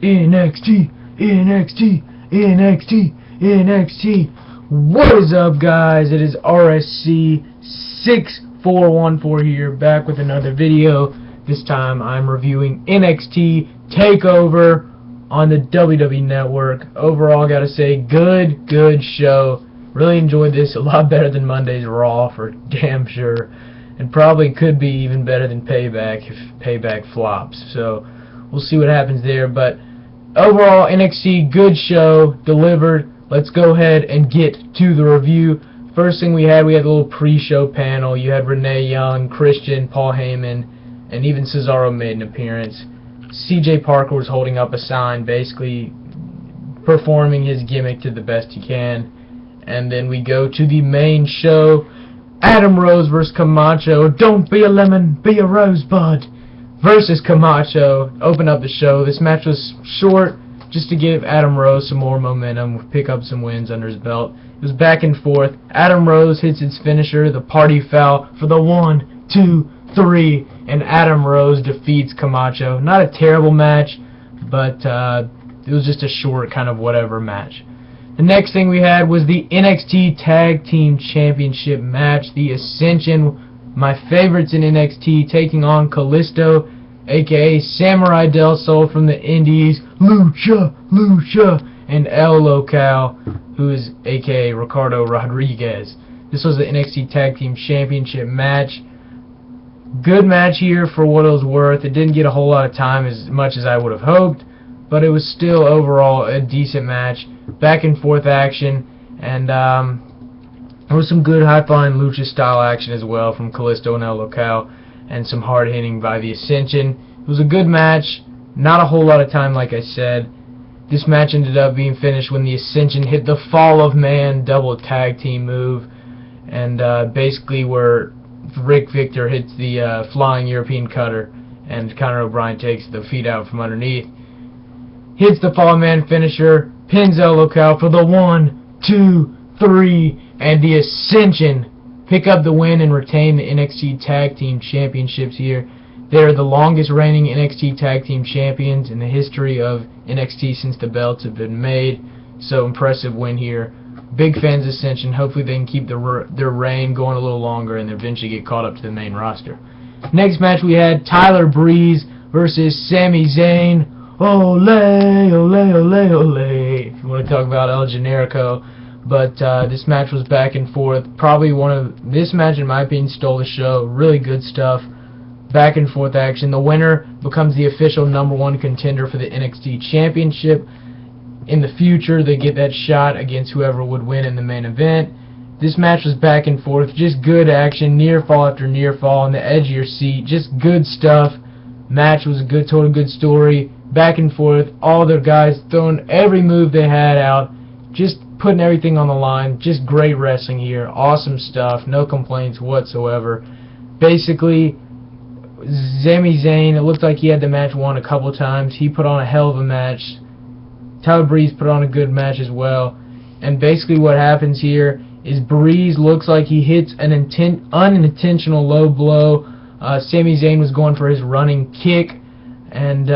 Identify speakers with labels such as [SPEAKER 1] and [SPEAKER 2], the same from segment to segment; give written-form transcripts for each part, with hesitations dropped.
[SPEAKER 1] NXT, NXT, NXT, NXT. What is up, guys? It is RSC6414 here, back with another video. This time I'm reviewing NXT Takeover on the WWE Network. Overall, gotta say, good show. Really enjoyed this, a lot better than Monday's Raw for damn sure. And probably could be even better than Payback if Payback flops. So we'll see what happens there. But overall, NXT, good show, delivered. Let's go ahead and get to the review. First thing we had a little pre-show panel. You had Renee Young, Christian, Paul Heyman, and even Cesaro made an appearance. CJ Parker was holding up a sign, basically performing his gimmick to the best he can. And then we go to the main show. Adam Rose versus Camacho. Don't be a lemon, be a rosebud. Versus Camacho. Open up the show. This match was short, just to give Adam Rose some more momentum, pick up some wins under his belt. It was back and forth. Adam Rose hits his finisher, the party foul, for the 1, 2, 3, and Adam Rose defeats Camacho. Not a terrible match, but it was just a short kind of whatever match. The next thing we had was the NXT Tag Team Championship match. The Ascension, my favorites in NXT, taking on Kalisto, aka Samurai Del Sol from the Indies, Lucha, and El Local, who is aka Ricardo Rodriguez. This was the NXT Tag Team Championship match. Good match here for what it was worth. It didn't get a whole lot of time, as much as I would have hoped, but it was still overall a decent match. Back and forth action, and there was some good high-flying lucha style action as well from Kalisto and El Local, and some hard hitting by the Ascension. It was a good match, not a whole lot of time like I said. This match ended up being finished when the Ascension hit the Fall of Man double tag team move, and basically where Rick Victor hits the flying European cutter, and Conor O'Brien takes the feet out from underneath. Hits the Fall of Man finisher, pins El Local for the 1, 2, 3, and the Ascension pick up the win and retain the NXT Tag Team Championships here. They're the longest reigning NXT Tag Team Champions in the history of NXT since the belts have been made. So impressive win here. Big fans of Ascension. Hopefully they can keep their reign going a little longer and eventually get caught up to the main roster. Next match we had Tyler Breeze versus Sami Zayn. Ole, ole, ole, ole, if you want to talk about El Generico. But this match was back and forth. Probably this match, in my opinion, stole the show. Really good stuff. Back and forth action. The winner becomes the official #1 contender for the NXT Championship. In the future, they get that shot against whoever would win in the main event. This match was back and forth. Just good action. Near fall after near fall on the edge of your seat. Just good stuff. Match was told a good story. Back and forth. All their guys throwing every move they had out. Just putting everything on the line. Just great wrestling here. Awesome stuff. No complaints whatsoever. Basically, Sami Zayn, it looked like he had the match won a couple times. He put on a hell of a match. Tyler Breeze put on a good match as well. And basically what happens here is Breeze looks like he hits an unintentional low blow. Sami Zayn was going for his running kick. And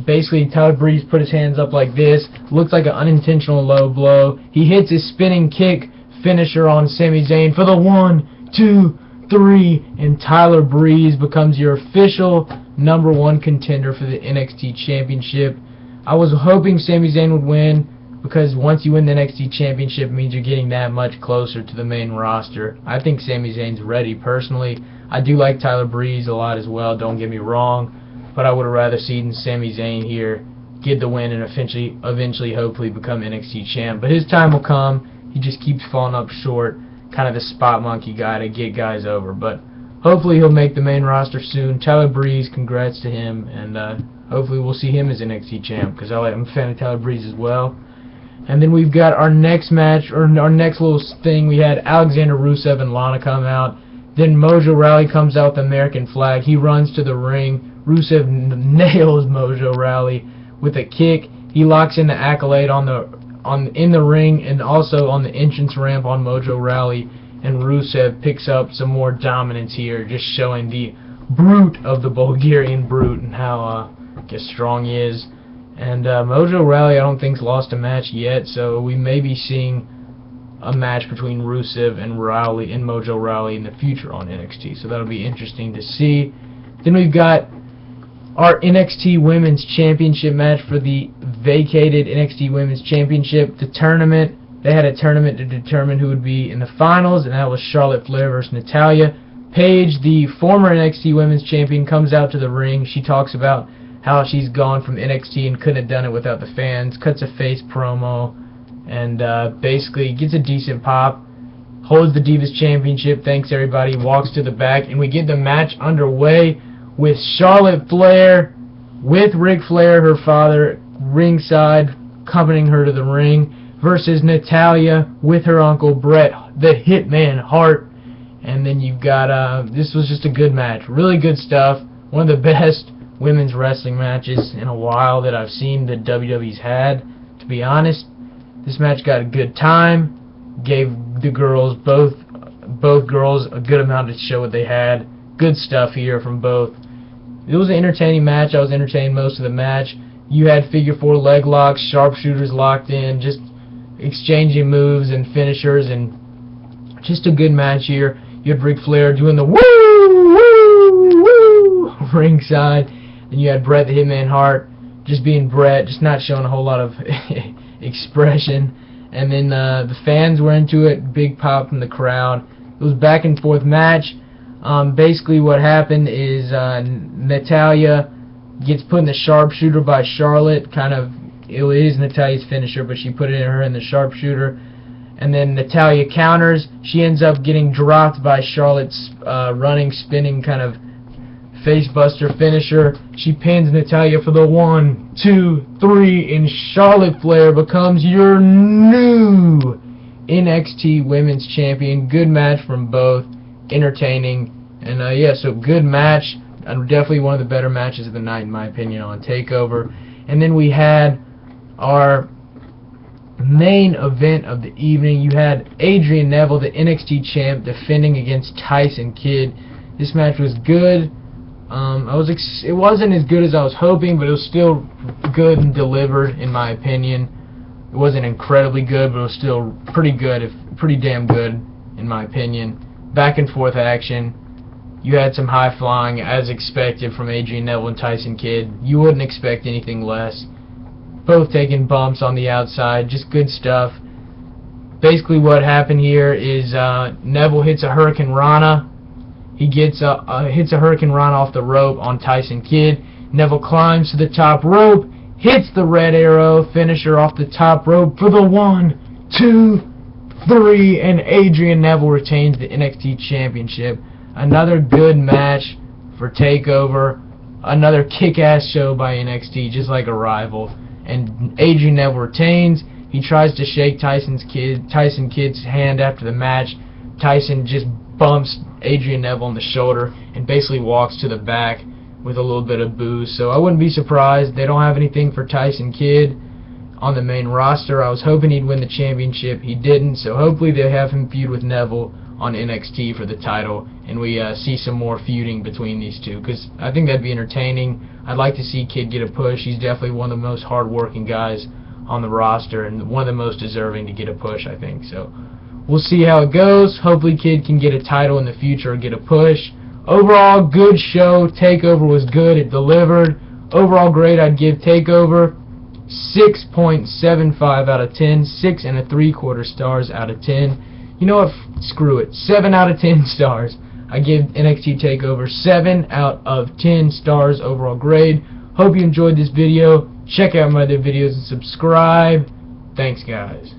[SPEAKER 1] basically Tyler Breeze put his hands up like this. Looks like an unintentional low blow. He hits his spinning kick finisher on Sami Zayn for the 1, 2, 3, and Tyler Breeze becomes your official #1 contender for the NXT Championship. I was hoping Sami Zayn would win, because once you win the NXT Championship, it means you're getting that much closer to the main roster. I think Sami Zayn's ready personally. I do like Tyler Breeze a lot as well, don't get me wrong. But I would have rather seen Sami Zayn here get the win and eventually hopefully become NXT champ. But his time will come. He just keeps falling up short. Kind of the spot monkey guy to get guys over. But hopefully he'll make the main roster soon. Tyler Breeze, congrats to him. And hopefully we'll see him as NXT champ, because I'm a fan of Tyler Breeze as well. And then we've got our next match, or our next little thing. We had Alexander Rusev and Lana come out. Then Mojo Rawley comes out with the American flag. He runs to the ring. Rusev nails Mojo Rawley with a kick. He locks in the accolade in the ring and also on the entrance ramp on Mojo Rawley. And Rusev picks up some more dominance here, just showing the brute of the Bulgarian brute and how strong he is. And Mojo Rawley, I don't think's lost a match yet, so we may be seeing a match between Rusev and Rawley and Mojo Rawley in the future on NXT. So that'll be interesting to see. Then we've got our NXT Women's Championship match for the vacated NXT Women's Championship. The tournament, they had a tournament to determine who would be in the finals, and that was Charlotte Flair versus Natalya. Paige, the former NXT Women's Champion, comes out to the ring. She talks about how she's gone from NXT and couldn't have done it without the fans, cuts a face promo, and basically gets a decent pop, holds the Divas Championship, thanks everybody, walks to the back, and we get the match underway with Charlotte Flair, with Ric Flair, her father, ringside, accompanying her to the ring, versus Natalya with her uncle Bret, the Hitman Hart. And then you've got, this was just a good match, really good stuff, one of the best women's wrestling matches in a while that I've seen that WWE's had, to be honest. This match got a good time, gave the girls, both girls, a good amount to show what they had. Good stuff here from both. It was an entertaining match. I was entertained most of the match. You had figure 4 leg locks, sharpshooters locked in, just exchanging moves and finishers, and just a good match here. You had Ric Flair doing the woo, woo, woo ringside. Then you had Bret the Hitman Hart just being Bret, just not showing a whole lot of expression. And then the fans were into it, big pop from the crowd. It was a back and forth match. Basically what happened is Natalya gets put in the sharpshooter by Charlotte. It is Natalya's finisher, but she put her in the sharpshooter. And then Natalya counters. She ends up getting dropped by Charlotte's running, spinning kind of facebuster finisher. She pins Natalya for the 1, 2, 3, and Charlotte Flair becomes your new NXT Women's Champion. Good match from both, entertaining, and yeah, so good match. Definitely one of the better matches of the night, in my opinion, on Takeover. And then we had our main event of the evening. You had Adrian Neville, the NXT champ, defending against Tyson Kidd. This match was good. It wasn't as good as I was hoping, but it was still good and delivered, in my opinion. It wasn't incredibly good, but it was still pretty good, pretty damn good, in my opinion. Back and forth action. You had some high flying, as expected, from Adrian Neville and Tyson Kidd. You wouldn't expect anything less. Both taking bumps on the outside, just good stuff. Basically what happened here is Neville hits a Hurricane Rana. He hits a Hurricane Rana off the rope on Tyson Kidd. Neville climbs to the top rope, hits the Red Arrow finisher off the top rope for the 1, 2, 3, and Adrian Neville retains the NXT Championship. Another good match for Takeover. Another kick-ass show by NXT, just like a rival. And Adrian Neville retains. He tries to shake Tyson Kidd's hand after the match. Tyson just bumps Adrian Neville on the shoulder and basically walks to the back with a little bit of booze. So I wouldn't be surprised. They don't have anything for Tyson Kidd on the main roster. I was hoping he'd win the championship. He didn't, so hopefully they have him feud with Neville on NXT for the title, and we see some more feuding between these two, because I think that'd be entertaining. I'd like to see Kidd get a push. He's definitely one of the most hard-working guys on the roster, and one of the most deserving to get a push, I think. So we'll see how it goes. Hopefully Kidd can get a title in the future or get a push. Overall, good show. Takeover was good. It delivered. Overall grade, I'd give Takeover 6.75 out of 10, 6 3/4 stars out of 10. You know what? Screw it. 7 out of 10 stars. I give NXT Takeover 7 out of 10 stars overall grade. Hope you enjoyed this video. Check out my other videos and subscribe. Thanks, guys.